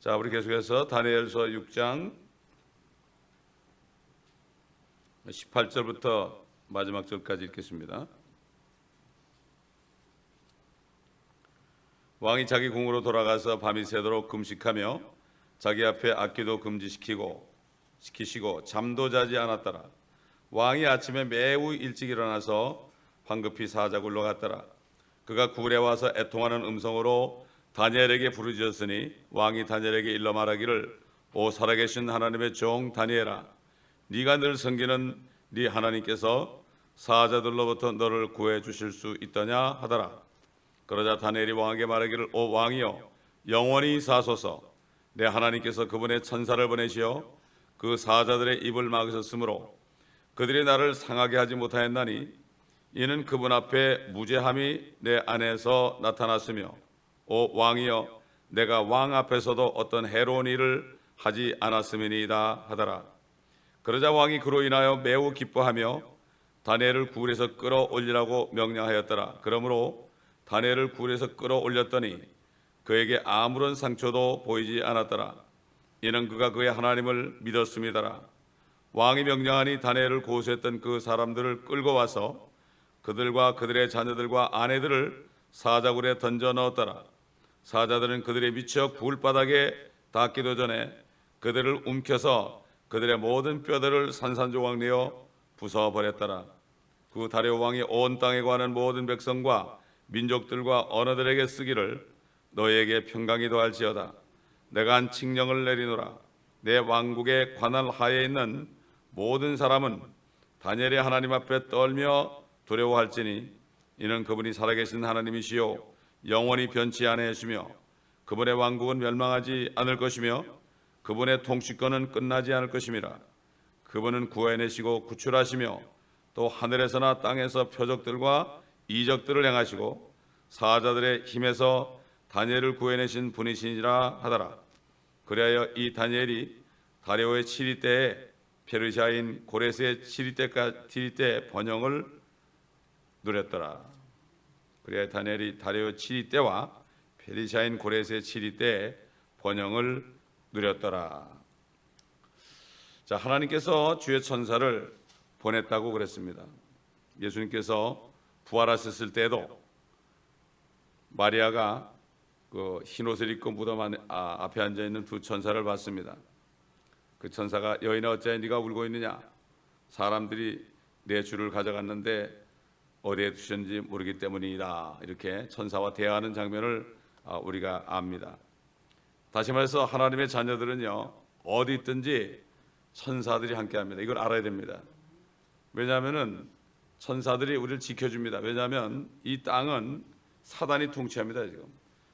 자, 우리 계속해서 다니엘서 6장 18절부터 마지막 절까지 읽겠습니다. 왕이 자기 궁으로 돌아가서 밤이 새도록 금식하며 자기 앞에 악기도 시키시고 잠도 자지 않았더라. 왕이 아침에 매우 일찍 일어나서 황급히 사자굴로 갔더라. 그가 굴에 와서 애통하는 음성으로 다니엘에게 부르짖었으니 왕이 다니엘에게 일러 말하기를 오 살아계신 하나님의 종 다니엘아, 네가 늘 섬기는 네 하나님께서 사자들로부터 너를 구해 주실 수 있더냐 하더라. 그러자 다니엘이 왕에게 말하기를 오 왕이여 영원히 사소서. 내 하나님께서 그분의 천사를 보내시어 그 사자들의 입을 막으셨으므로 그들이 나를 상하게 하지 못하였나니 이는 그분 앞에 무죄함이 내 안에서 나타났으며 오 왕이여 내가 왕 앞에서도 어떤 해로운 일을 하지 않았음이니이다 하더라. 그러자 왕이 그로 인하여 매우 기뻐하며 다니엘을 굴에서 끌어올리라고 명령하였더라. 그러므로 다니엘을 굴에서 끌어올렸더니 그에게 아무런 상처도 보이지 않았더라. 이는 그가 그의 하나님을 믿었음이더라. 왕이 명령하니 다니엘을 고소했던 그 사람들을 끌고 와서 그들과 그들의 자녀들과 아내들을 사자굴에 던져 넣었더라. 사자들은 그들의 미쳐 굴바닥에 닿기도 전에 그들을 움켜서 그들의 모든 뼈들을 산산조각 내어 부숴버렸더라. 그 다리오 왕이 온 땅에 관한 모든 백성과 민족들과 언어들에게 쓰기를 너희에게 평강이 더할지어다. 내가 한 칙령을 내리노라. 내 왕국의 관할 하에 있는 모든 사람은 다니엘의 하나님 앞에 떨며 두려워할지니 이는 그분이 살아계신 하나님이시요 영원히 변치 아니하시며 그분의 왕국은 멸망하지 않을 것이며 그분의 통치권은 끝나지 않을 것임이라. 그분은 구해내시고 구출하시며 또 하늘에서나 땅에서 표적들과 이적들을 행하시고 사자들의 힘에서 다니엘을 구해내신 분이시니라 하더라. 그리하여 이 다니엘이 다리오의 7위 때에 페르시아인 고레스의 7위 때 번영을 누렸더라. 그리하여 다니엘이 다리오 7위 때와 페르시아인 고레스의 7위 때에 번영을 누렸더라. 자, 하나님께서 주의 천사를 보냈다고 그랬습니다. 예수님께서 부활하셨을 때도 마리아가 그 흰옷을 입고 무덤 앞에 앉아 있는 두 천사를 봤습니다. 그 천사가 여인아 어찌하여 네가 울고 있느냐? 사람들이 내 주를 가져갔는데 어디에 두셨는지 모르기 때문이다. 이렇게 천사와 대화하는 장면을 우리가 압니다. 다시 말해서 하나님의 자녀들은요 어디 있든지 천사들이 함께합니다. 이걸 알아야 됩니다. 왜냐하면은 천사들이 우리를 지켜줍니다. 왜냐하면 이 땅은 사단이 통치합니다. 지금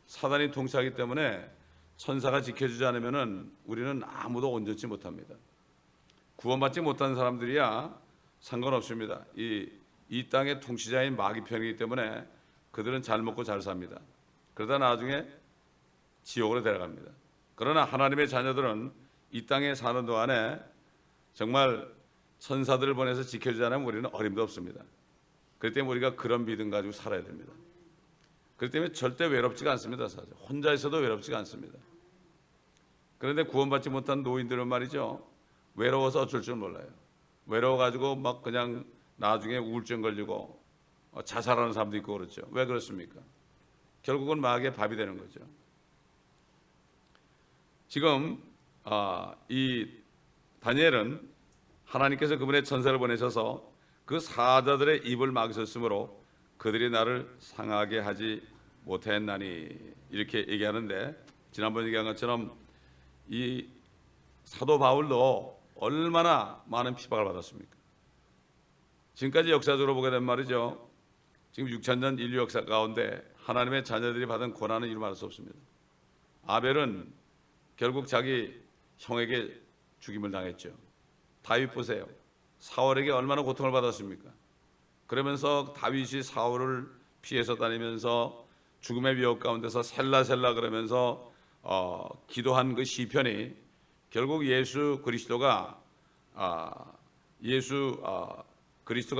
사단이 통치하기 때문에 천사가 지켜주지 않으면은 우리는 아무도 온전치 못합니다. 구원받지 못한 사람들이야 상관없습니다. 이 땅의 통치자인 마귀 편이기 때문에 그들은 잘 먹고 잘 삽니다. 그러다 나중에 지옥으로 데려갑니다. 그러나 하나님의 자녀들은 이 땅에 사는 동안에 정말 천사들을 보내서 지켜주지 않으면 우리는 어림도 없습니다. 그렇기 때문에 우리가 그런 믿음 가지고 살아야 됩니다. 그렇기 때문에 절대 외롭지가 않습니다. 사실 혼자 있어도 외롭지가 않습니다. 그런데 구원받지 못한 노인들은 말이죠 외로워서 어쩔 줄 몰라요. 외로워가지고 막 그냥 나중에 우울증 걸리고 자살하는 사람도 있고 그렇죠. 왜 그렇습니까? 결국은 마귀의 밥이 되는 거죠. 지금 이 다니엘은 하나님께서 그분의 천사를 보내셔서 그 사자들의 입을 막으셨으므로 그들이 나를 상하게 하지 못했나니 이렇게 얘기하는데 지난번 얘기한 것처럼 이 사도 바울도 얼마나 많은 핍박을 받았습니까? 지금까지 역사적으로 보게 된 말이죠. 지금 6,000년 인류 역사 가운데 하나님의 자녀들이 받은 고난은 이루 말할 수 없습니다. 아벨은 결국 자기 형에게 죽임을 당했죠. 다윗 보세요. 사울에게 얼마나 고통을 받았습니까? 그러면서 다윗이 사울을 피해서 다니면서 죽음의 위협 가운데서 셀라셀라 그러면서 기도한 그 시편이 결국 예수 그리스도가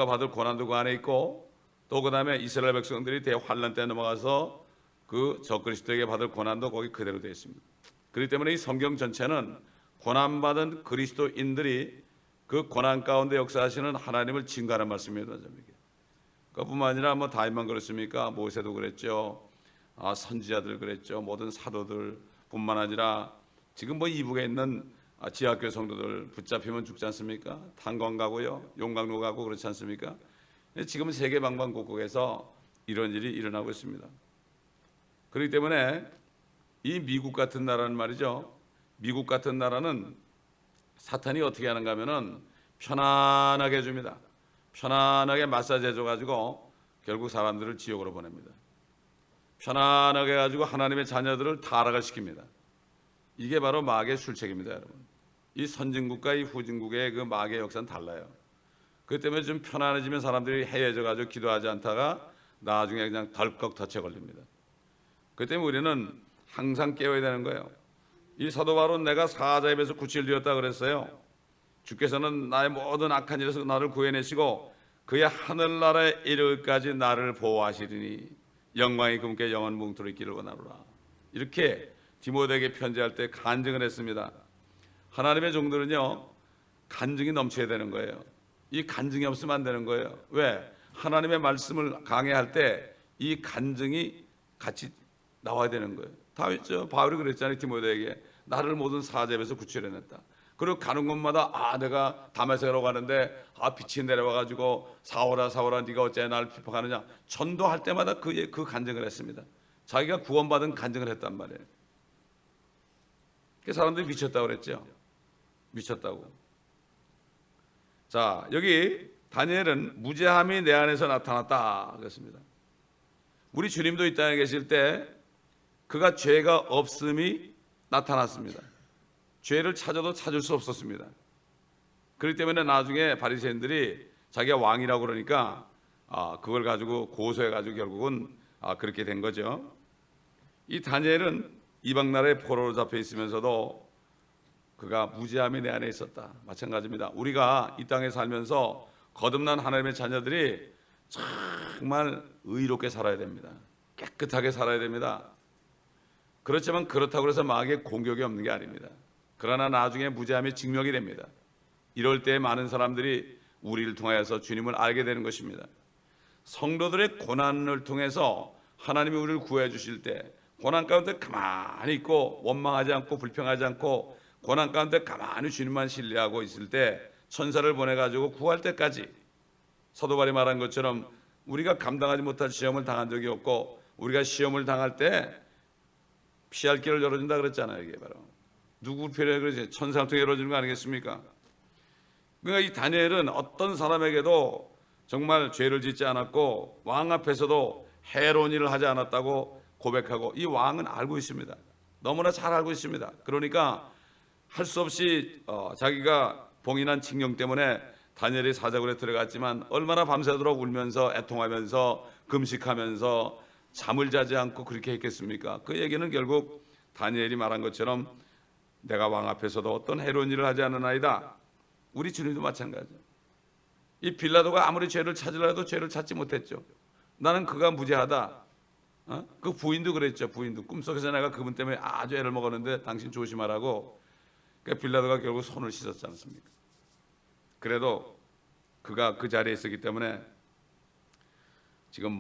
받을 고난도 그 안에 있고 또 그 다음에 이스라엘 백성들이 대환란 때 넘어가서 그 적그리스도에게 받을 고난도 거기 그대로 되어 있습니다. 그렇기 때문에 이 성경 전체는 고난받은 그리스도인들이 그 고난 가운데 역사하시는 하나님을 증거하는 말씀입니다. 그뿐만 아니라 뭐 다윗만 그렇습니까? 모세도 그랬죠. 선지자들 그랬죠. 모든 사도들 뿐만 아니라 지금 뭐 이북에 있는 지하교 성도들 붙잡히면 죽지 않습니까? 탄광 가고요, 용광로 가고 그렇지 않습니까? 지금 세계 방방곡곡에서 이런 일이 일어나고 있습니다. 그렇기 때문에 이 미국 같은 나라는 말이죠. 미국 같은 나라는 사탄이 어떻게 하는가 하면은 편안하게 해줍니다. 편안하게 마사지 해줘가지고 결국 사람들을 지옥으로 보냅니다. 편안하게 해가지고 하나님의 자녀들을 타락을 시킵니다. 이게 바로 마귀의 술책입니다, 여러분. 이 선진국과 이 후진국의 그 마귀의 역사는 달라요. 그렇기 때문에 좀 편안해지면 사람들이 해해져가지고 기도하지 않다가 나중에 그냥 덜컥 덫에 걸립니다. 그렇기 때문에 우리는 항상 깨워야 되는 거예요. 이 사도 바울은 내가 사자의 입에서 구치를 되었다 그랬어요. 주께서는 나의 모든 악한 일에서 나를 구해내시고 그의 하늘나라에 이르기까지 나를 보호하시리니 영광이 그분께 영원 뭉토록 있기를 원하노라. 이렇게 디모데에게 편지할 때 간증을 했습니다. 하나님의 종들은요, 간증이 넘쳐야 되는 거예요. 이 간증이 없으면 안 되는 거예요. 왜? 하나님의 말씀을 강해할 때 이 간증이 같이 나와야 되는 거예요. 다윗죠. 바울이 그랬잖아요. 디모데에게 나를 모든 사자에서 구출해냈다. 그리고 가는 곳마다 내가 다메섹으로 가는데 빛이 내려와가지고 사울아 네가 어째 나를 핍박하느냐. 전도할 때마다 그 간증을 했습니다. 자기가 구원받은 간증을 했단 말이에요. 그 사람들이 미쳤다고 그랬죠. 미쳤다고. 자, 여기 다니엘은 무죄함이 내 안에서 나타났다 그랬습니다. 우리 주님도 이 땅에 계실 때 그가 죄가 없음이 나타났습니다. 죄를 찾아도 찾을 수 없었습니다. 그렇기 때문에 나중에 바리새인들이 자기가 왕이라고 그러니까 그걸 가지고 고소해가지고 결국은 그렇게 된 거죠. 이 다니엘은 이방 나라의 포로로 잡혀 있으면서도 그가 무죄함이 내 안에 있었다. 마찬가지입니다. 우리가 이 땅에 살면서 거듭난 하나님의 자녀들이 정말 의롭게 살아야 됩니다. 깨끗하게 살아야 됩니다. 그렇지만 그렇다고 해서 마귀의 공격이 없는 게 아닙니다. 그러나 나중에 무죄함이 증명이 됩니다. 이럴 때 많은 사람들이 우리를 통하여서 주님을 알게 되는 것입니다. 성도들의 고난을 통해서 하나님이 우리를 구해 주실 때 고난 가운데 가만히 있고 원망하지 않고 불평하지 않고 고난 가운데 가만히 주님만 신뢰하고 있을 때 천사를 보내가지고 구할 때까지 사도 바울이 말한 것처럼 우리가 감당하지 못할 시험을 당한 적이 없고 우리가 시험을 당할 때 피할 길을 열어준다 그랬잖아요. 이게 바로 누구 필요해 그러지? 천사를 통해 열어주는 거 아니겠습니까? 그러니까 이 다니엘은 어떤 사람에게도 정말 죄를 짓지 않았고 왕 앞에서도 해로운 일을 하지 않았다고 고백하고 이 왕은 알고 있습니다. 너무나 잘 알고 있습니다. 그러니까 할 수 없이 자기가 봉인한 징령 때문에 다니엘이 사자굴에 들어갔지만 얼마나 밤새도록 울면서 애통하면서 금식하면서 잠을 자지 않고 그렇게 했겠습니까? 그 얘기는 결국 다니엘이 말한 것처럼 내가 왕 앞에서도 어떤 해로운 일을 하지 않으나이다. 우리 주님도 마찬가지예요. 이 빌라도가 아무리 죄를 찾으려 해도 죄를 찾지 못했죠. 나는 그가 무죄하다. 그 부인도 그랬죠. 부인도 꿈속에서 내가 그분 때문에 아주 애를 먹었는데 당신 조심하라고. 그러니까 빌라도가 결국 손을 씻었지 않습니까? 그래도 그가 그 자리에 있었기 때문에 지금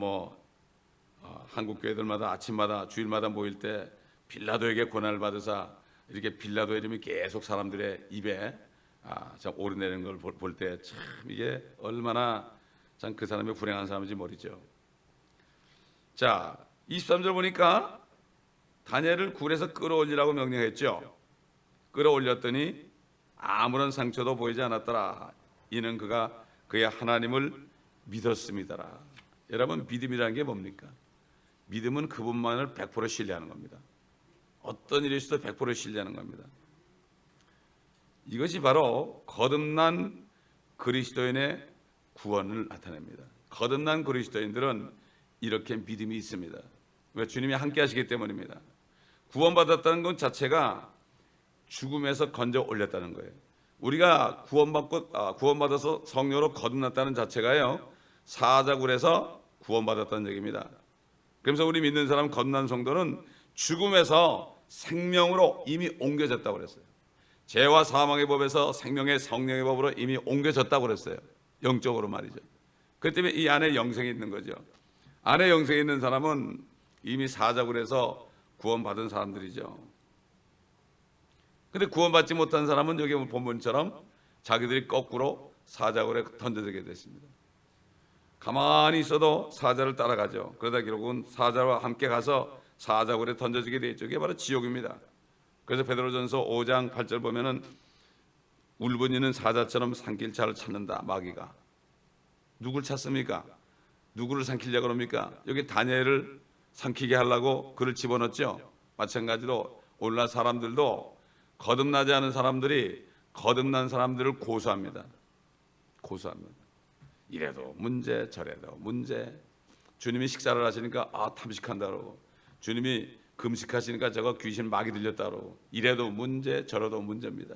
한국 교회들마다 아침마다 주일마다 모일 때 빌라도에게 고난을 받으사 이렇게 빌라도 이름이 계속 사람들의 입에 참 오르내리는 걸 볼 때 참 이게 얼마나 참 그 사람이 불행한 사람인지 모르죠. 자, 23절 보니까 다니엘을 굴에서 끌어올리라고 명령했죠. 끌어올렸더니 아무런 상처도 보이지 않았더라. 이는 그가 그의 하나님을 믿었습니다라. 여러분, 믿음이라는 게 뭡니까? 믿음은 그분만을 100% 신뢰하는 겁니다. 어떤 일이 있어도 100% 신뢰하는 겁니다. 이것이 바로 거듭난 그리스도인의 구원을 나타냅니다. 거듭난 그리스도인들은 이렇게 믿음이 있습니다. 왜? 주님이 함께 하시기 때문입니다. 구원받았다는 것 자체가 죽음에서 건져 올렸다는 거예요. 우리가 구원받아서 성령으로 거듭났다는 자체가요, 사자굴에서 구원받았다는 얘기입니다. 그래서 우리 믿는 사람 거듭난 성도는 죽음에서 생명으로 이미 옮겨졌다고 그랬어요. 죄와 사망의 법에서 생명의 성령의 법으로 이미 옮겨졌다고 그랬어요. 영적으로 말이죠. 그 때문에 이 안에 영생이 있는 거죠. 안에 영생이 있는 사람은 이미 사자굴 해서 구원받은 사람들이죠. 근데 구원받지 못한 사람은 여기 본문처럼 자기들이 거꾸로 사자굴에 던져지게 됐습니다. 가만히 있어도 사자를 따라가죠. 그러다 결국은 사자와 함께 가서 사자굴에 던져지게 되죠. 이게 바로 지옥입니다. 그래서 베드로전서 5장 8절 보면은 울분이는 사자처럼 삼킬자를 찾는다. 마귀가 누굴 찾습니까? 누구를 삼키려고 합니까? 여기 다니엘을 삼키게 하려고 그를 집어넣었죠. 마찬가지로 오늘날 사람들도 거듭나지 않은 사람들이 거듭난 사람들을 고소합니다. 고소합니다. 이래도 문제 저래도 문제. 주님이 식사를 하시니까 탐식한다 그러고, 주님이 금식하시니까 저거 귀신 마귀 들렸다 그러고, 이래도 문제 저래도 문제입니다.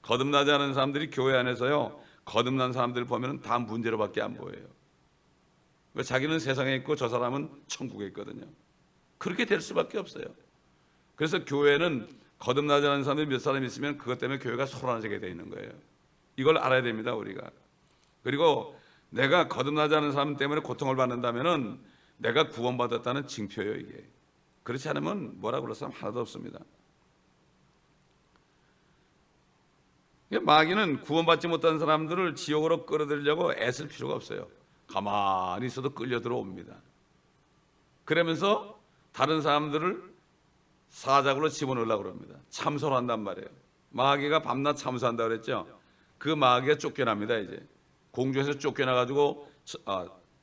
거듭나지 않은 사람들이 교회 안에서요, 거듭난 사람들 보면 다 문제로밖에 안 보여요. 왜? 자기는 세상에 있고 저 사람은 천국에 있거든요. 그렇게 될 수밖에 없어요. 그래서 교회는 거듭나지 않은 사람들이 몇 사람 있으면 그것 때문에 교회가 소란하게 되어 있는 거예요. 이걸 알아야 됩니다, 우리가. 그리고 내가 거듭나지 않은 사람 때문에 고통을 받는다면은 내가 구원받았다는 징표예요, 이게. 그렇지 않으면 뭐라 그럴 사람 하나도 없습니다. 마귀는 구원받지 못한 사람들을 지옥으로 끌어들이려고 애쓸 필요가 없어요. 가만히 있어도 끌려 들어옵니다. 그러면서 다른 사람들을 사자굴로 집어넣으려고 그럽니다. 참소를 한단 말이에요. 마귀가 밤낮 참소한다 그랬죠. 그 마귀가 쫓겨납니다. 이제 공중에서 쫓겨나가지고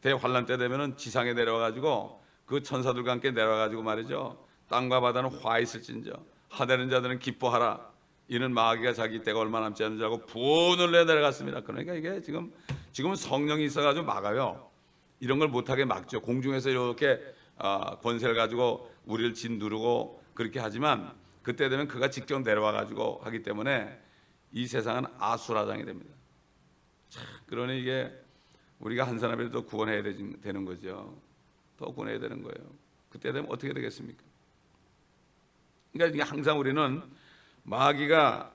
대환란 때 되면은 지상에 내려와가지고 그 천사들과 함께 내려와가지고 말이죠. 땅과 바다는 화 있을진저 하되는 자들은 기뻐하라. 이는 마귀가 자기 때가 얼마 남지 않은 줄 알고 분을 내 내려갔습니다. 그러니까 이게 지금은 성령이 있어가지고 막아요. 이런 걸 못하게 막죠. 공중에서 이렇게 권세를 가지고 우리를 짓누르고 그렇게 하지만 그때 되면 그가 직접 내려와가지고 하기 때문에 이 세상은 아수라장이 됩니다. 그러니 이게 우리가 한 사람이라도 구원해야 되는 거죠. 더 구원해야 되는 거예요. 그때 되면 어떻게 되겠습니까? 그러니까 항상 우리는 마귀가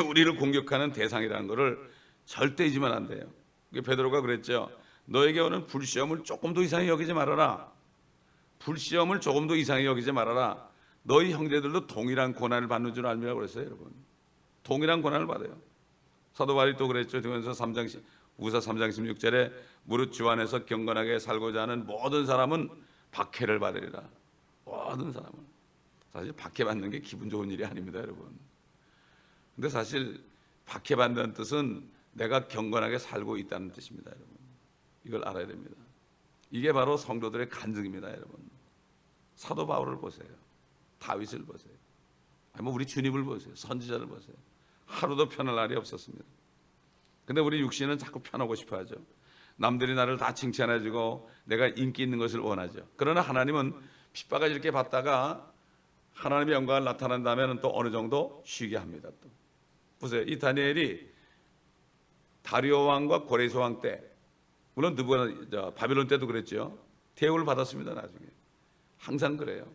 우리를 공격하는 대상이라는 것을 절대 잊으면 안 돼요. 베드로가 그랬죠. 너에게 오는 불시험을 조금 더 이상히 여기지 말아라. 불시험을 조금 더 이상히 여기지 말아라. 너희 형제들도 동일한 고난을 받는 줄 알미라고 그랬어요, 여러분. 동일한 고난을 받아요. 사도 바울이 또 그랬죠. 우사 3장 16절에 무릇 주 안에서 경건하게 살고자 하는 모든 사람은 박해를 받으리라. 모든 사람은. 사실 박해받는 게 기분 좋은 일이 아닙니다, 여러분. 근데 사실 박해받는 뜻은 내가 경건하게 살고 있다는 뜻입니다, 여러분. 이걸 알아야 됩니다. 이게 바로 성도들의 간증입니다, 여러분. 사도 바울을 보세요. 다윗을 보세요. 우리 주님을 보세요. 선지자를 보세요. 하루도 편할 날이 없었습니다. 근데 우리 육신은 자꾸 편하고 싶어 하죠. 남들이 나를 다 칭찬해주고 내가 인기 있는 것을 원하죠. 그러나 하나님은 핍박을 이렇게 받다가 하나님의 영광을 나타난다면 또 어느 정도 쉬게 합니다. 또 보세요. 이 다니엘이 다리오 왕과 고레스 왕 때, 물론 바빌론 때도 그랬죠. 대우를 받았습니다. 나중에 항상 그래요.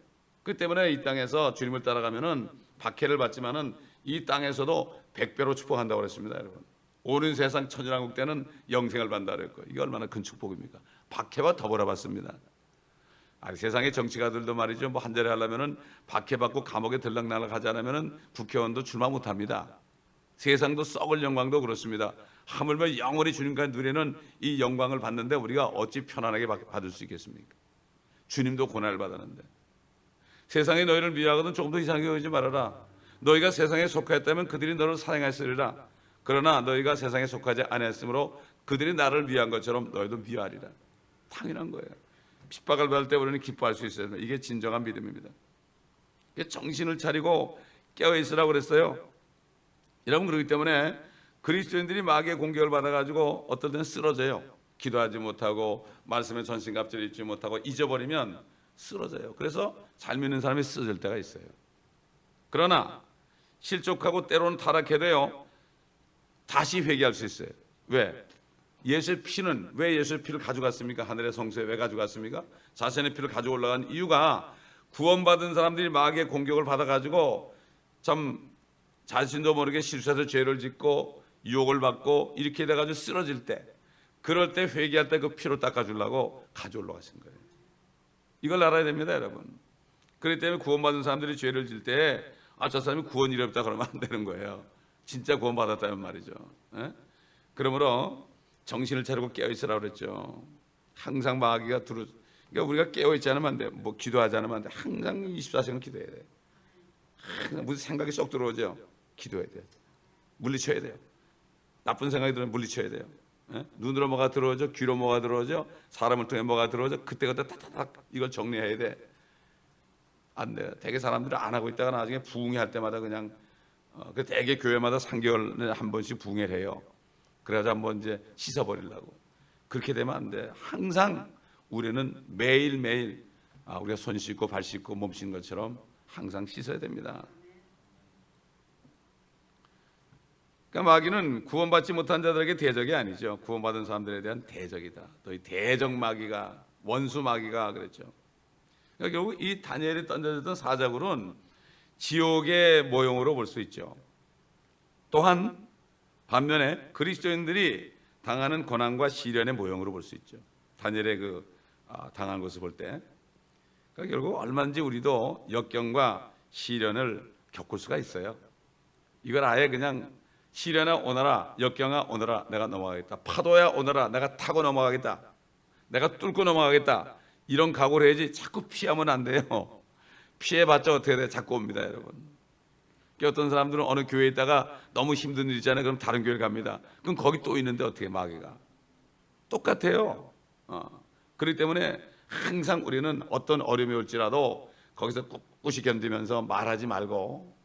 그 때문에 이 땅에서 주님을 따라가면은 박해를 받지만은 이 땅에서도 100배로 축복한다고 그랬습니다, 여러분. 오는 세상 천일왕국 때는 영생을 받는다 그랬고, 이게 얼마나 큰 축복입니까? 박해와 더불어 받습니다. 세상의 정치가들도 말이죠. 한 자리 하려면은 박해받고 감옥에 들락날락 하지 않으면은 국회의원도 출마 못합니다. 세상도 썩을 영광도 그렇습니다. 하물며 영원히 주님과 누리는 이 영광을 받는데 우리가 어찌 편안하게 받을 수 있겠습니까? 주님도 고난을 받았는데. 세상이 너희를 미워하거든 조금 더 이상하게 여기지 말아라. 너희가 세상에 속하였다면 그들이 너를 사랑했으리라. 그러나 너희가 세상에 속하지 아니했으므로 그들이 나를 미워한 것처럼 너희도 미워하리라. 당연한 거예요. 핍박을 받을 때 우리는 기뻐할 수 있어야 됩니다. 이게 진정한 믿음입니다. 정신을 차리고 깨어있으라고 그랬어요. 여러분, 그렇기 때문에 그리스도인들이 마귀의 공격을 받아가지고 어떨 때는 쓰러져요. 기도하지 못하고 말씀에 전신갑주를 입지 못하고 잊어버리면 쓰러져요. 그래서 잘 믿는 사람이 쓰러질 때가 있어요. 그러나 실족하고 때로는 타락해도요, 다시 회개할 수 있어요. 왜? 예수의 피는, 왜 예수의 피를 가져갔습니까? 하늘의 성소에 왜 가져갔습니까? 자신의 피를 가지고 올라간 이유가 구원받은 사람들이 마귀의 공격을 받아가지고 참 자신도 모르게 실수해서 죄를 짓고 유혹을 받고 이렇게 돼가지고 쓰러질 때, 그럴 때 회개할 때 그 피로 닦아주려고 가져올러 가신 거예요. 이걸 알아야 됩니다, 여러분. 그렇기 때문에 구원받은 사람들이 죄를 질 때 저 사람이 구원 이력다 그러면 안 되는 거예요. 진짜 구원받았다는 말이죠. 에? 그러므로 정신을 차리고 깨어있으라고 그랬죠. 항상 마귀가 그러니까 우리가 깨어있지 않으면 안 돼. 뭐 기도하지 않으면 안 돼. 항상 24시간 기도해야 돼. 항상 무슨 생각이 쏙 들어오죠. 기도해야 돼. 물리쳐야 돼요. 나쁜 생각이 들으면 물리쳐야 돼요. 에? 눈으로 뭐가 들어오죠. 귀로 뭐가 들어오죠. 사람을 통해 뭐가 들어오죠. 그때그때 타타닥 이걸 정리해야 돼. 안 돼요. 대개 사람들은 안 하고 있다가 나중에 부흥회 때마다 그냥 그 대개 교회마다 3개월에 한 번씩 부흥회를 해요. 그래서 한번 이제 씻어버리려고. 그렇게 되면 안 돼. 항상 우리는 매일매일 우리가 손 씻고 발 씻고 몸 씻는 것처럼 항상 씻어야 됩니다. 그러니까 마귀는 구원받지 못한 자들에게 대적이 아니죠. 구원받은 사람들에 대한 대적이다. 또 이 대적 마귀가, 원수 마귀가 그랬죠. 그러니까 결국 이 다니엘이 던져졌던 사자굴은 지옥의 모형으로 볼 수 있죠. 또한 반면에 그리스도인들이 당하는 고난과 시련의 모형으로 볼 수 있죠. 다니엘의 당한 것을 볼 때, 그러니까 결국 얼마든지 우리도 역경과 시련을 겪을 수가 있어요. 이걸 아예 그냥 시련아 오너라, 역경아 오너라, 내가 넘어가겠다. 파도야 오너라, 내가 타고 넘어가겠다. 내가 뚫고 넘어가겠다. 이런 각오를 해야지 자꾸 피하면 안 돼요. 피해봤자 어떻게 돼? 자꾸 옵니다, 여러분. 어떤 사람들은 어느 교회에 있다가 너무 힘든 일 있잖아요. 그럼 다른 교회를 갑니다. 그럼 거기 또 있는데 어떻게 마귀가? 똑같아요. 그렇기 때문에 항상 우리는 어떤 어려움이 올지라도 거기서 꿋꿋이 견디면서 말하지 말고.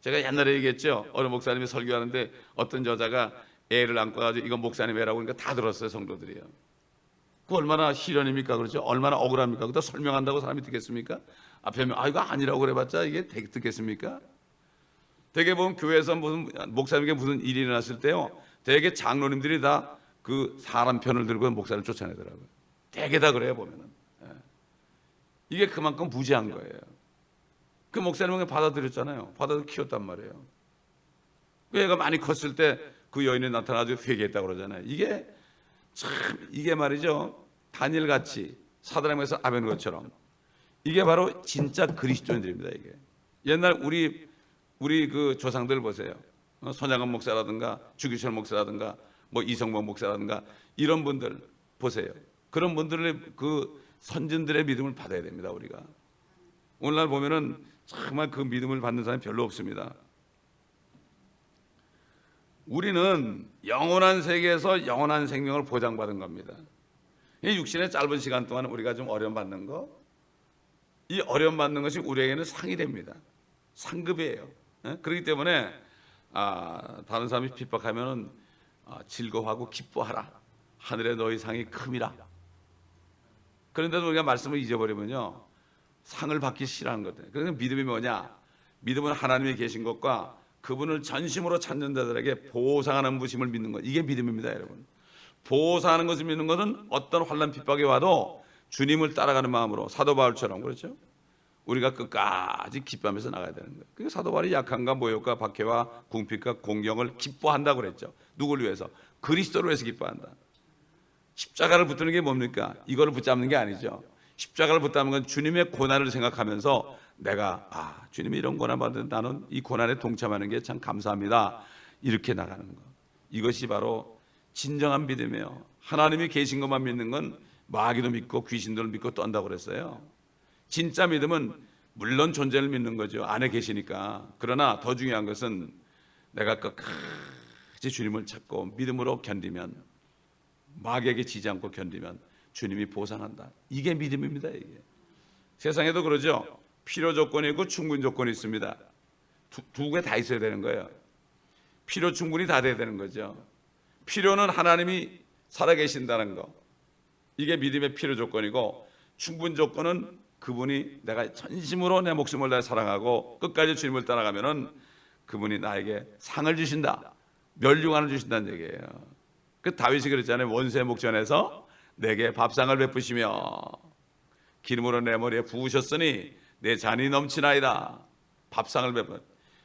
제가 옛날에 얘기했죠. 어느 목사님이 설교하는데 어떤 여자가 애를 안고 가지고 이건 목사님 애라고 그러니까 다 들었어요, 성도들이요. 그 얼마나 시련입니까? 그렇죠? 얼마나 억울합니까? 그거 설명한다고 사람이 듣겠습니까? 앞에 이거 아니라고 그래봤자 이게 듣겠습니까? 대개 보면 교회에서 무슨 목사님에게 무슨 일이 일어났을 때요, 대개 장로님들이 다 그 사람 편을 들고 목사를 쫓아내더라고요. 대개 다 그래요, 보면은. 이게 그만큼 무지한 거예요. 그 목사님은 받아들였잖아요. 받아들여 키웠단 말이에요. 그 애가 많이 컸을 때 그 여인이 나타나서 회개했다고 그러잖아요. 이게 말이죠. 다니엘 같이 사드락에서 아벤고처럼 이게 바로 진짜 그리스도인들입니다. 이게 옛날 우리 그 조상들 보세요. 손양원 목사라든가 주기철 목사라든가 뭐 이성범 목사라든가 이런 분들 보세요. 그런 분들의 그 선진들의 믿음을 받아야 됩니다. 우리가 오늘날 보면은 정말 그 믿음을 받는 사람이 별로 없습니다. 우리는 영원한 세계에서 영원한 생명을 보장받은 겁니다. 이 육신의 짧은 시간 동안 우리가 좀 어려움 받는 거, 이 어려움 받는 것이 우리에게는 상이 됩니다. 상급이에요. 그렇기 때문에 다른 사람이 핍박하면 즐거워하고 기뻐하라. 하늘의 너희 상이 큼이라. 그런데도 우리가 말씀을 잊어버리면요, 상을 받기 싫어하는 거예요. 그러니까 믿음이 뭐냐? 믿음은 하나님이 계신 것과 그분을 전심으로 찾는 자들에게 보상하는 부심을 믿는 것, 이게 믿음입니다, 여러분. 보상하는 것을 믿는 것은 어떤 환난 핍박이 와도 주님을 따라가는 마음으로, 사도 바울처럼, 그렇죠? 우리가 끝까지 기뻐하면서 나가야 되는 거예요. 그러니까 사도 바울이 약함과 모욕과 박해와 궁핍과 공경을 기뻐한다고 그랬죠. 누구를 위해서? 그리스도를 위해서 기뻐한다. 십자가를 붙드는 게 뭡니까? 이거를 붙잡는 게 아니죠. 십자가를 붙잡는 건 주님의 고난을 생각하면서 내가 주님이 이런 고난 받은 나는 이 고난에 동참하는 게 참 감사합니다. 이렇게 나가는 거. 이것이 바로 진정한 믿음이에요. 하나님이 계신 것만 믿는 건 마귀도 믿고 귀신들을 믿고 떤다고 그랬어요. 진짜 믿음은 물론 존재를 믿는 거죠. 안에 계시니까. 그러나 더 중요한 것은 내가 끝까지 주님을 찾고 믿음으로 견디면, 마귀에게 지지 않고 견디면 주님이 보상한다. 이게 믿음입니다. 이게. 세상에도 그러죠. 필요 조건이 있고 충분 조건이 있습니다. 두 개 다 있어야 되는 거예요. 필요 충분이 다 돼야 되는 거죠. 필요는 하나님이 살아계신다는 거, 이게 믿음의 필요 조건이고, 충분 조건은 그분이 내가 전심으로 내 목숨을 다해 사랑하고 끝까지 주님을 따라가면은 그분이 나에게 상을 주신다, 멸류관을 주신다는 얘기예요. 그 다윗이 그랬잖아요. 원수의 목전에서 내게 밥상을 베푸시며. 기름으로 내 머리에 부으셨으니 내 잔이 넘치나이다. 밥상을 베푼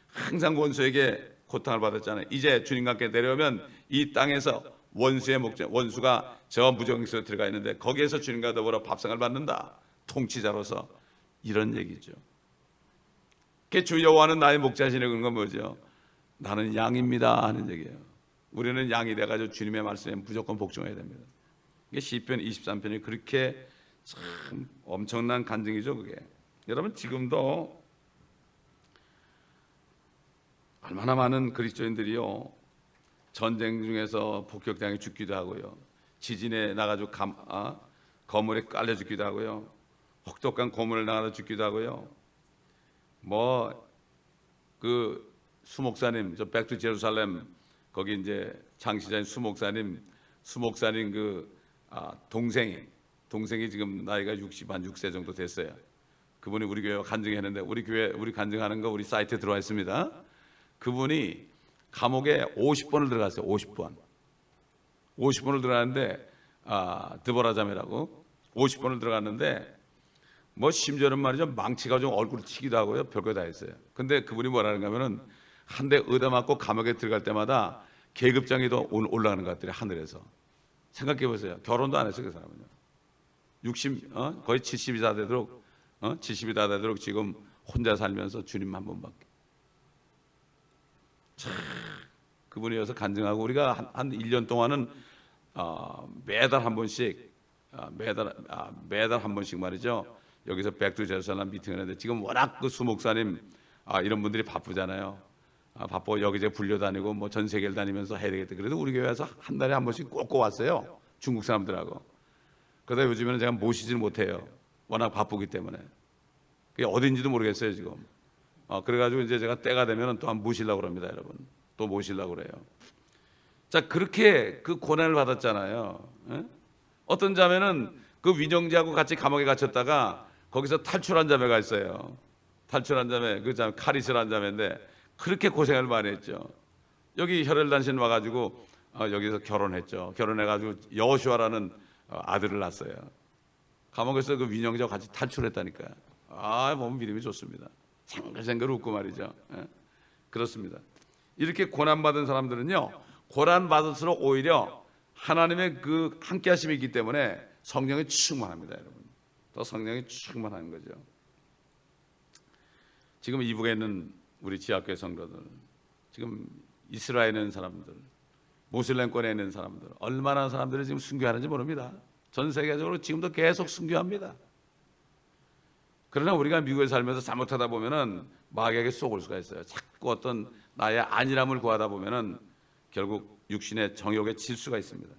항상 원수에게 고통을 받았잖아요. 이제 주님과 함께 내려오면 이 땅에서 원수의 목적, 원수가 저 무정의 속에 들어가 있는데 거기에서 주님과 더불어 밥상을 받는다. 통치자로서 이런 얘기죠. 주 여호와는 나의 목자시니 그런 건 뭐죠? 나는 양입니다 하는 얘기예요. 우리는 양이 돼가지고 주님의 말씀에 무조건 복종해야 됩니다. 이게 시편 23편이 그렇게 참 엄청난 간증이죠. 그게 여러분 지금도 얼마나 많은 그리스도인들이요 전쟁 중에서 폭격당해 죽기도 하고요, 지진에 나가지고 거물에 깔려 죽기도 하고요, 혹독한 고문을 당하다 죽기도 하고요. 뭐 그 수목사님, 저 백투 제루살렘 거기 이제 창시자인 수목사님 그 동생이 지금 나이가 6세 정도 됐어요. 그분이 우리 교회 간증했는데 우리 간증하는 거 우리 사이트에 들어와 있습니다. 그분이 감옥에 50번을 들어갔어요. 50번을 들어갔는데 드보라 자매라고 50번을 들어갔는데 뭐 심지어는 말이죠, 망치 가지고 얼굴을 치기도 하고요, 별거 다 했어요. 근데 그분이 뭐라는가 하면은 한 대 얻어맞고 감옥에 들어갈 때마다 계급장이 더 올라가는 것 같더래요, 하늘에서. 생각해 보세요. 결혼도 안 했어요, 그 사람은요. 거의 70이 다 되도록 70이 다 되도록 지금 혼자 살면서 주님 한 번밖에. 참, 그분이 와서 간증하고 우리가 한 1년 동안은 매달 한 번씩 매달 한 번씩 말이죠, 여기서 백두 제루살렘 미팅을 했는데 지금 워낙 그 수목사님 이런 분들이 바쁘잖아요. 바쁘고 여기저기 불려다니고 뭐 전 세계를 다니면서 해야 되겠다. 그래도 우리 교회에서 한 달에 한 번씩 꼭 왔어요, 중국 사람들하고. 그러다 요즘에는 제가 모시지는 못해요. 워낙 바쁘기 때문에. 그게 어딘지도 모르겠어요 지금. 그래가지고 이제 제가 때가 되면 또 한 모시려고 그럽니다, 여러분. 또 모시려고 그래요. 자, 그렇게 그 고난을 받았잖아요. 에? 어떤 자매는 그 위정자하고 같이 감옥에 갇혔다가 거기서 탈출한 자매가 있어요. 탈출한 자매, 그 자매 카리스라는 자매인데 그렇게 고생을 많이 했죠. 여기 혈혈단신 와가지고 여기서 결혼했죠. 결혼해가지고 여호수아라는 아들을 낳았어요. 감옥에서 그 위정자와 같이 탈출했다니까요. 보면 믿음이 좋습니다. 생글생글 웃고 말이죠. 예? 그렇습니다. 이렇게 고난받은 사람들은요, 고난받을수록 오히려 하나님의 그 함께하심이 있기 때문에 성령이 충만합니다, 여러분. 더 성령이 충만한 거죠. 지금 이북에 있는 우리 지하교회 성도들, 지금 이스라엘에 있는 사람들, 모슬렘권에 있는 사람들, 얼마나 사람들이 지금 순교하는지 모릅니다. 전 세계적으로 지금도 계속 순교합니다. 그러나 우리가 미국에 살면서 잘못하다 보면은 마귀에게 속을 수가 있어요. 자꾸 어떤 나의 안일함을 구하다 보면은 결국 육신의 정욕에 질 수가 있습니다.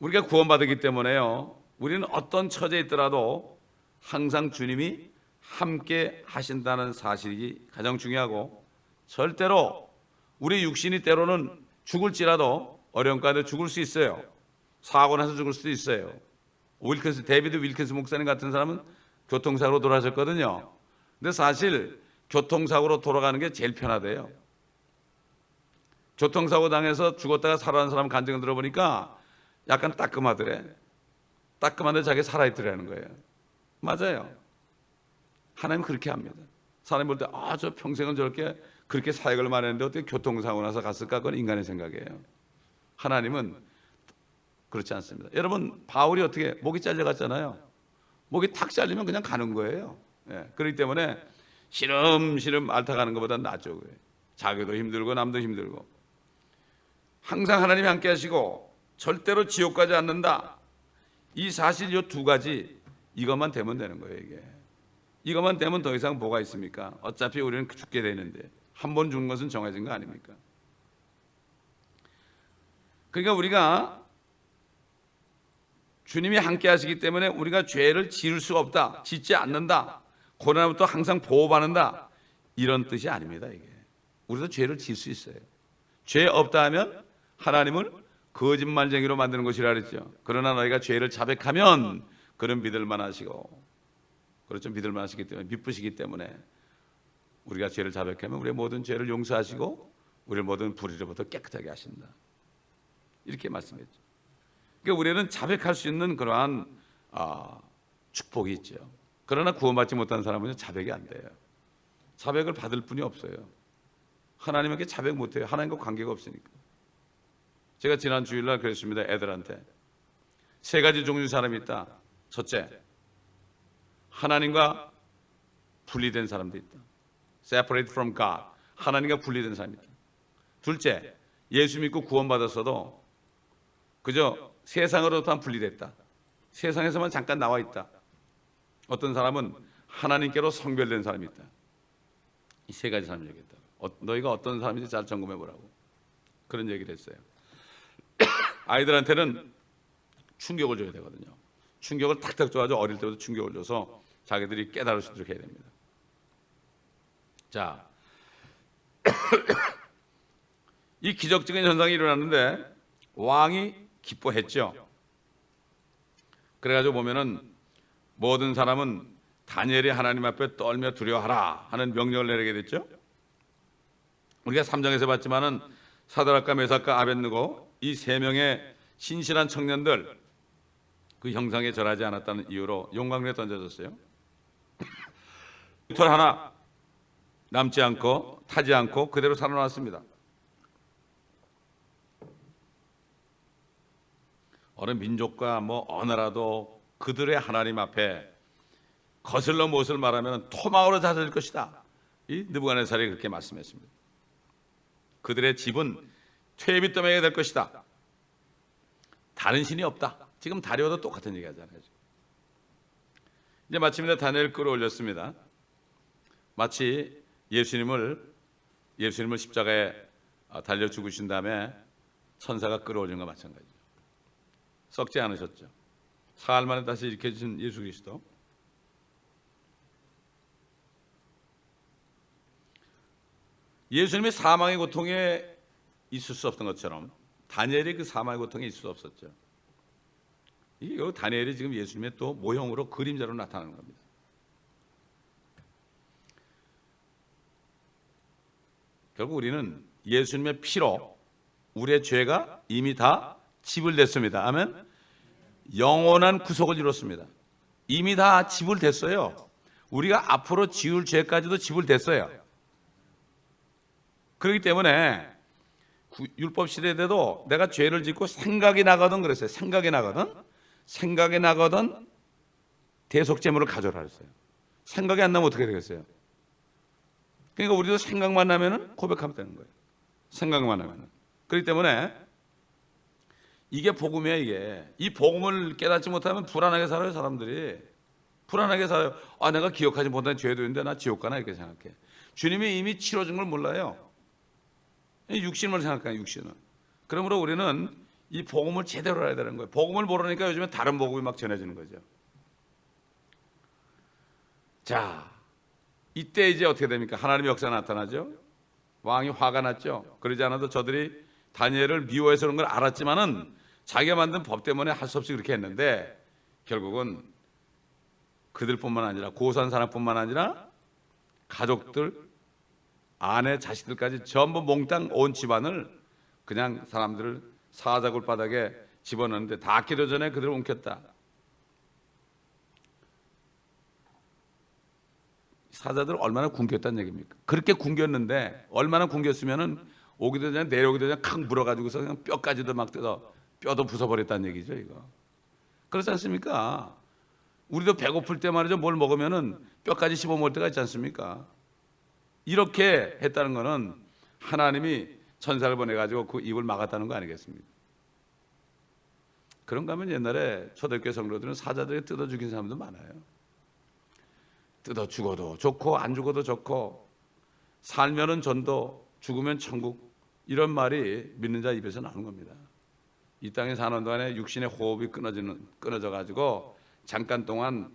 우리가 구원받았기 때문에요, 우리는 어떤 처지에 있더라도 항상 주님이 함께 하신다는 사실이 가장 중요하고, 절대로 우리 육신이 때로는 죽을지라도 어려운 가운데 죽을 수 있어요. 사고 나서 죽을 수도 있어요. 데이비드 윌킨스 목사님 같은 사람은 교통사고로 돌아가셨거든요. 근데 사실 교통사고로 돌아가는 게 제일 편하대요. 교통사고 당해서 죽었다가 살아난 사람 간증을 들어보니까 약간 따끔하더래. 따끔한데 자기 살아있더라는 거예요. 맞아요. 하나님 그렇게 합니다. 사람이 볼 때 저 평생은 저렇게 그렇게 사역을 많이 했는데 어떻게 교통사고 나서 갔을까? 그건 인간의 생각이에요. 하나님은 그렇지 않습니다. 여러분, 바울이 어떻게 목이 잘려갔잖아요. 목이 탁 잘리면 그냥 가는 거예요. 그렇기 때문에 시름시름 앓다가는 것보다 낫죠. 그래. 자기도 힘들고 남도 힘들고. 항상 하나님이 함께 하시고 절대로 지옥 가지 않는다. 이 사실 이 두 가지, 이것만 되면 되는 거예요. 이것만 되면 더 이상 뭐가 있습니까? 어차피 우리는 죽게 되는데 한 번 죽는 것은 정해진 거 아닙니까? 그러니까 우리가 주님이 함께 하시기 때문에 우리가 죄를 지을 수가 없다, 짓지 않는다, 고난부터 항상 보호받는다, 이런 뜻이 아닙니다. 이게 우리도 죄를 지을 수 있어요. 죄 없다 하면 하나님을 거짓말쟁이로 만드는 것이라 그랬죠. 그러나 너희가 죄를 자백하면 그는 믿을만 하시고, 그렇죠, 믿을만 하시기 때문에, 믿으시기 때문에 우리가 죄를 자백하면 우리의 모든 죄를 용서하시고 우리의 모든 불의로부터 깨끗하게 하신다, 이렇게 말씀했죠. 그러니까 우리는 자백할 수 있는 그러한 축복이 있죠. 그러나 구원받지 못한 사람은 자백이 안 돼요. 자백을 받을 뿐이 없어요. 하나님에게 자백 못해요. 하나님과 관계가 없으니까. 제가 지난 주일날 그랬습니다. 애들한테 세 가지 종류의 사람이 있다. 첫째, 하나님과 분리된 사람도 있다. Separated from God. 하나님과 분리된 사람이 있다. 둘째, 예수 믿고 구원받았어도 그저 세상으로부터 분리됐다. 세상에서만 잠깐 나와 있다. 어떤 사람은 하나님께로 성별된 사람이 있다. 이 세 가지 사람을 얘기했다. 너희가 어떤 사람인지 잘 점검해 보라고. 그런 얘기를 했어요. 아이들한테는 충격을 줘야 되거든요. 충격을 탁탁 줘가지고 어릴 때부터 충격을 줘서 자기들이 깨달을 수 있도록 해야 됩니다. 자, 이 기적적인 현상이 일어났는데 왕이 기뻐했죠. 그래가지고 보면은 모든 사람은 다니엘이 하나님 앞에 떨며 두려워하라 하는 명령을 내리게 됐죠. 우리가 3장에서 봤지만은 사드락과 메삭과 아벳느고 이 세 명의 신실한 청년들 그 형상에 절하지 않았다는 이유로 용광로에 던져졌어요. 털 하나 남지 않고 타지 않고 그대로 살아났습니다. 어느 민족과 어느 나라도 그들의 하나님 앞에 거슬러 무엇을 말하면 토막으로 다질 것이다. 이 느부갓네살이 그렇게 말씀했습니다. 그들의 집은 퇴비더미가 될 것이다. 다른 신이 없다. 지금 다리오도 똑같은 얘기 하잖아요. 이제 마침내 다니엘 끌어올렸습니다. 마치 예수님을 십자가에 달려 죽으신 다음에 천사가 끌어올린 것과 마찬가지죠. 썩지 않으셨죠. 사흘 만에 다시 일으켜주신 예수 그리스도. 예수님이 사망의 고통에 있을 수 없던 것처럼 다니엘이 그 사망의 고통에 있을 수 없었죠. 이게 다니엘이 지금 예수님의 또 모형으로 그림자로 나타나는 겁니다. 결국 우리는 예수님의 피로 우리의 죄가 이미 다 지불됐습니다. 아멘. 영원한 구속을 이뤘습니다. 이미 다 지불됐어요. 우리가 앞으로 지을 죄까지도 지불됐어요. 그렇기 때문에 율법 시대 때도 내가 죄를 짓고 생각이 나거든 그랬어요. 생각이 나거든 대속제물을 가져라 그랬어요. 생각이 안 나면 어떻게 되겠어요? 그러니까 우리도 생각만 나면은 고백하면 되는 거예요. 생각만 하면은. 그렇기 때문에 이게 복음이야. 이게 이 복음을 깨닫지 못하면 불안하게 살아요. 사람들이 불안하게 살아요. 내가 기억하지 못한 죄도 있는데 나 지옥 가나 이렇게 생각해. 주님이 이미 치러준 걸 몰라요. 육신을 생각해요. 육신은. 그러므로 우리는 이 복음을 제대로 알아야 되는 거예요. 복음을 모르니까 요즘에 다른 복음이 막 전해지는 거죠. 자, 이때 이제 어떻게 됩니까? 하나님의 역사가 나타나죠. 왕이 화가 났죠. 그러지 않아도 저들이 다니엘을 미워해서 그런 걸 알았지만은 자기가 만든 법 때문에 할 수 없이 그렇게 했는데 결국은 그들뿐만 아니라 고산 사람뿐만 아니라 가족들, 아내, 자식들까지 전부 몽땅 온 집안을 그냥 사람들을 사자굴 바닥에 집어넣는데 닿기도 전에 그들을 움켰다. 사자들 얼마나 굶겼다는 얘기입니까? 그렇게 굶겼는데 얼마나 굶겼으면은 오기도 전에 내려오기도 전에 칵 물어가지고서 그냥 뼈까지도 막 뜯어 뼈도 부숴버렸다는 얘기죠. 이거 그렇지 않습니까? 우리도 배고플 때 말이죠. 뭘 먹으면은 뼈까지 씹어 먹을 때가 있지 않습니까? 이렇게 했다는 것은 하나님이 천사를 보내가지고 그 입을 막았다는 거 아니겠습니까? 그런가 하면 옛날에 초대교회 성도들은 사자들이 뜯어 죽인 사람도 많아요. 뜯어 죽어도 좋고 안 죽어도 좋고 살면은 전도 죽으면 천국 이런 말이 믿는 자 입에서 나오는 겁니다. 이 땅에 사는 동안에 육신의 호흡이 끊어져 가지고 잠깐 동안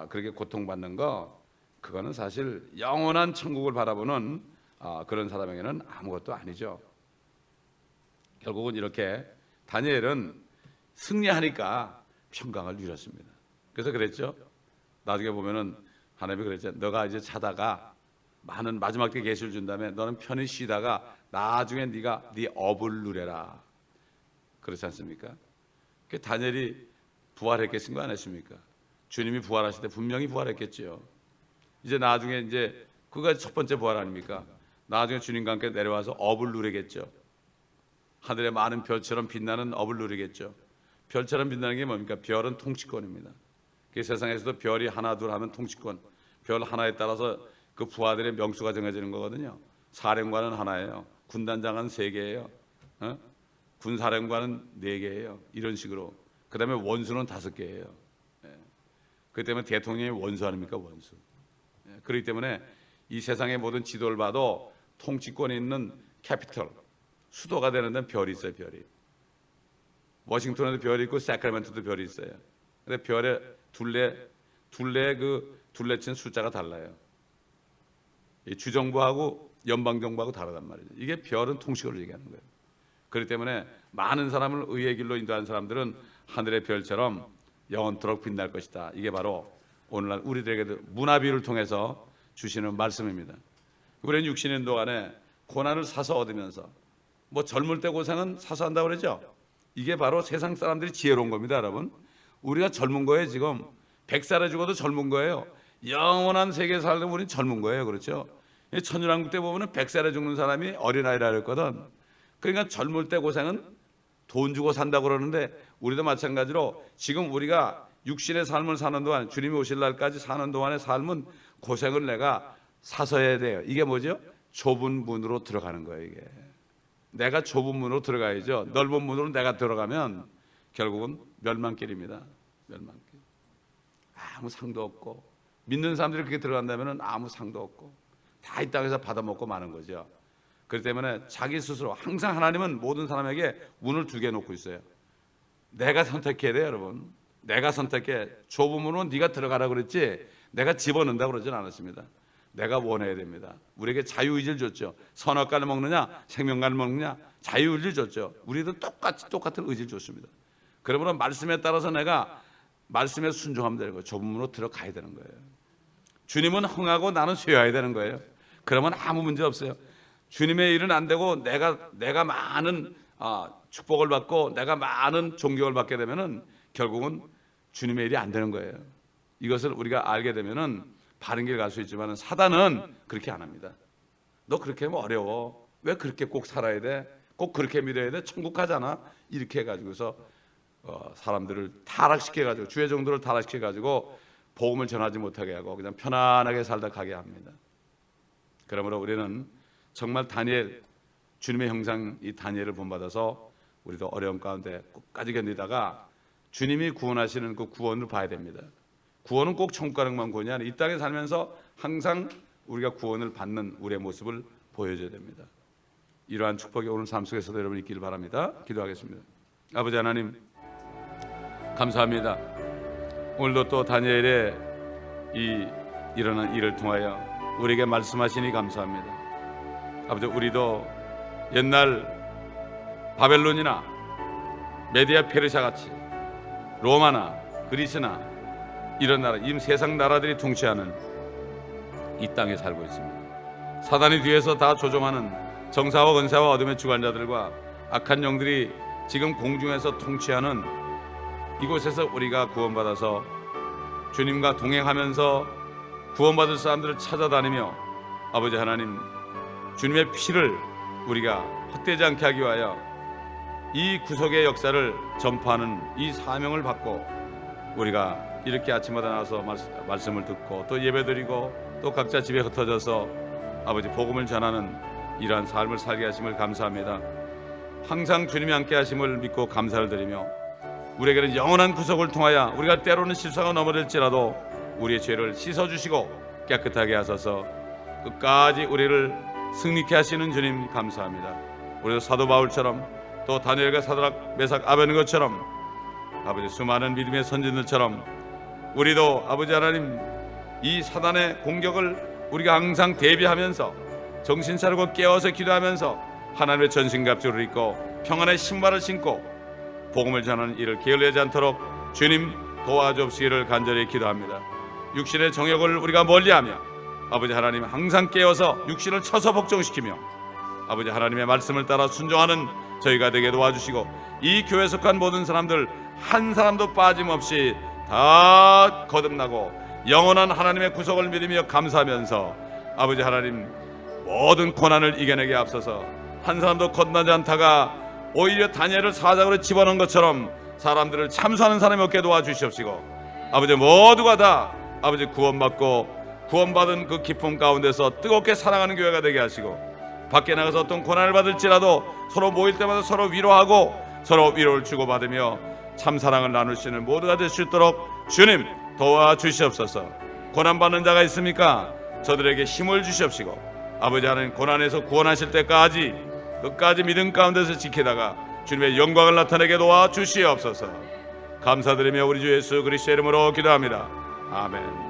그렇게 고통받는 거 그거는 사실 영원한 천국을 바라보는 그런 사람에게는 아무것도 아니죠. 결국은 이렇게 다니엘은 승리하니까 평강을 누렸습니다. 그래서 그랬죠. 나중에 보면은 하나님이 그랬죠. 너가 이제 자다가 많은 마지막 때 계시를 준 다음에 너는 편히 쉬다가 나중에 네가 네 업을 누려라. 그렇지 않습니까? 그 다니엘이 부활했겠습니까? 안 했습니까? 주님이 부활하실 때 분명히 부활했겠지요. 이제 나중에 이제 그가 첫 번째 부활 아닙니까? 나중에 주님과 함께 내려와서 업을 누리겠죠. 하늘의 많은 별처럼 빛나는 업을 누리겠죠. 별처럼 빛나는 게 뭡니까? 별은 통치권입니다. 그 세상에서도 별이 하나 둘 하면 통치권, 별 하나에 따라서 그 부하들의 명수가 정해지는 거거든요. 사령관은 하나예요. 군단장은 3개예요. 군사령관은 4개예요. 이런 식으로. 그 다음에 원수는 5개예요. 그렇기 때문에 대통령이 원수 아닙니까? 원수. 그렇기 때문에 이 세상의 모든 지도를 봐도 통치권이 있는 캐피털, 수도가 되는 데는 별이 있어요. 별이. 워싱턴에도 별이 있고 세크라멘토도 별이 있어요. 근데 별의 둘레친 숫자가 달라요. 이 주정부하고 연방정부하고 다르단 말이죠. 이게 별은 통치권을 얘기하는 거예요. 그렇기 때문에 많은 사람을 의의 길로 인도한 사람들은 하늘의 별처럼 영원토록 빛날 것이다. 이게 바로 오늘날 우리들에게도 문화비유를 통해서 주시는 말씀입니다. 우리는 육신의 동안에 고난을 사서 얻으면서 뭐 젊을 때 고생은 사서 한다고 그러죠. 이게 바로 세상 사람들이 지혜로운 겁니다, 여러분. 우리가 젊은 거예요. 지금 100살에 죽어도 젊은 거예요. 영원한 세계에 살면 우리는 젊은 거예요. 그렇죠? 천연왕국 때 보면 100살에 죽는 사람이 어린아이라 그랬거든. 그러니까 젊을 때 고생은 돈 주고 산다고 그러는데 우리도 마찬가지로 지금 우리가 육신의 삶을 사는 동안, 주님이 오실 날까지 사는 동안의 삶은 고생을 내가 사서 해야 돼요. 이게 뭐죠? 좁은 문으로 들어가는 거예요. 이게 내가 좁은 문으로 들어가야죠. 넓은 문으로 내가 들어가면 결국은 멸망길입니다. 멸망길. 아무 상도 없고, 믿는 사람들이 그렇게 들어간다면 아무 상도 없고 다 이 땅에서 받아먹고 마는 거죠. 그렇기 때문에 자기 스스로, 항상 하나님은 모든 사람에게 문을 2개 놓고 있어요. 내가 선택해야 돼요, 여러분. 내가 선택해. 좁은 문으로 네가 들어가라 그랬지 내가 집어넣는다고 그러진 않았습니다. 내가 원해야 됩니다. 우리에게 자유의지를 줬죠. 선악과를 먹느냐 생명과를 먹느냐, 자유의지를 줬죠. 우리도 똑같은 의지를 줬습니다. 그러므로 말씀에 따라서 내가 말씀에 순종하면 되는 거예요. 좁은 문으로 들어가야 되는 거예요. 주님은 흥하고 나는 쇠해야 되는 거예요. 그러면 아무 문제 없어요. 주님의 일은 안 되고 내가 많은 축복을 받고 내가 많은 존경을 받게 되면은 결국은 주님의 일이 안 되는 거예요. 이것을 우리가 알게 되면은 바른 길 갈 수 있지만 사단은 그렇게 안 합니다. 너 그렇게 하면 어려워. 왜 그렇게 꼭 살아야 돼? 꼭 그렇게 믿어야 돼? 천국 가잖아. 이렇게 해가지고서 사람들을 타락시켜가지고, 주의 정도를 타락시켜가지고 복음을 전하지 못하게 하고 그냥 편안하게 살다 가게 합니다. 그러므로 우리는 정말 다니엘, 주님의 형상 이 다니엘을 본받아서 우리도 어려움 가운데 끝까지 견디다가 주님이 구원하시는 그 구원을 봐야 됩니다. 구원은 꼭 천국 가는 것만 구원이 아니라 이 땅에 살면서 항상 우리가 구원을 받는 우리의 모습을 보여줘야 됩니다. 이러한 축복이 오늘 삶 속에서도 여러분 있기를 바랍니다. 기도하겠습니다. 아버지 하나님, 감사합니다. 오늘도 또 다니엘의 이 일어난 일을 통하여 우리에게 말씀하시니 감사합니다. 아버지, 우리도 옛날 바벨론이나 메디아 페르시아 같이 로마나 그리스나 이런 나라, 이 세상 나라들이 통치하는 이 땅에 살고 있습니다. 사단이 뒤에서 다 조종하는 정사와 권세와 어둠의 주관자들과 악한 영들이 지금 공중에서 통치하는 이곳에서 우리가 구원받아서 주님과 동행하면서 구원받을 사람들을 찾아다니며 아버지 하나님, 주님의 피를 우리가 헛되지 않게 하기 위하여 이 구속의 역사를 전파하는 이 사명을 받고 우리가 이렇게 아침마다 나와서 말씀을 듣고 또 예배드리고 또 각자 집에 흩어져서 아버지 복음을 전하는 이러한 삶을 살게 하심을 감사합니다. 항상 주님이 함께 하심을 믿고 감사를 드리며 우리에게는 영원한 구속을 통하여 우리가 때로는 실수가 넘어질지라도 우리의 죄를 씻어주시고 깨끗하게 하소서. 끝까지 우리를 승리케 하시는 주님 감사합니다. 우리도 사도 바울처럼 또 다니엘과 사드락 메삭 아베느고처럼 아버지 수많은 믿음의 선진들처럼 우리도 아버지 하나님 이 사단의 공격을 우리가 항상 대비하면서 정신 차리고 깨어서 기도하면서 하나님의 전신갑주를 입고 평안의 신발을 신고 복음을 전하는 일을 게을리하지 않도록 주님 도와주옵시기를 간절히 기도합니다. 육신의 정욕을 우리가 멀리하며 아버지 하나님 항상 깨어서 육신을 쳐서 복종시키며 아버지 하나님의 말씀을 따라 순종하는 저희가 되게 도와주시고 이 교회에 속한 모든 사람들 한 사람도 빠짐없이 다 거듭나고 영원한 하나님의 구속을 믿으며 감사하면서 아버지 하나님 모든 고난을 이겨내게 앞서서 한 사람도 거듭나지 않다가 오히려 다니엘을 사자굴에 집어넣은 것처럼 사람들을 참수하는 사람이 없게 도와주시옵시고 아버지 모두가 다 아버지 구원받은 그 기쁨 가운데서 뜨겁게 사랑하는 교회가 되게 하시고 밖에 나가서 어떤 고난을 받을지라도 서로 모일 때마다 서로 위로하고 서로 위로를 주고받으며 참 사랑을 나눌 수 있는 모두가 될 수 있도록 주님 도와주시옵소서. 고난받는 자가 있습니까? 저들에게 힘을 주시옵시고 아버지 하나님 고난에서 구원하실 때까지 끝까지 믿음 가운데서 지키다가 주님의 영광을 나타내게 도와주시옵소서. 감사드리며 우리 주 예수 그리스도의 이름으로 기도합니다. 아멘.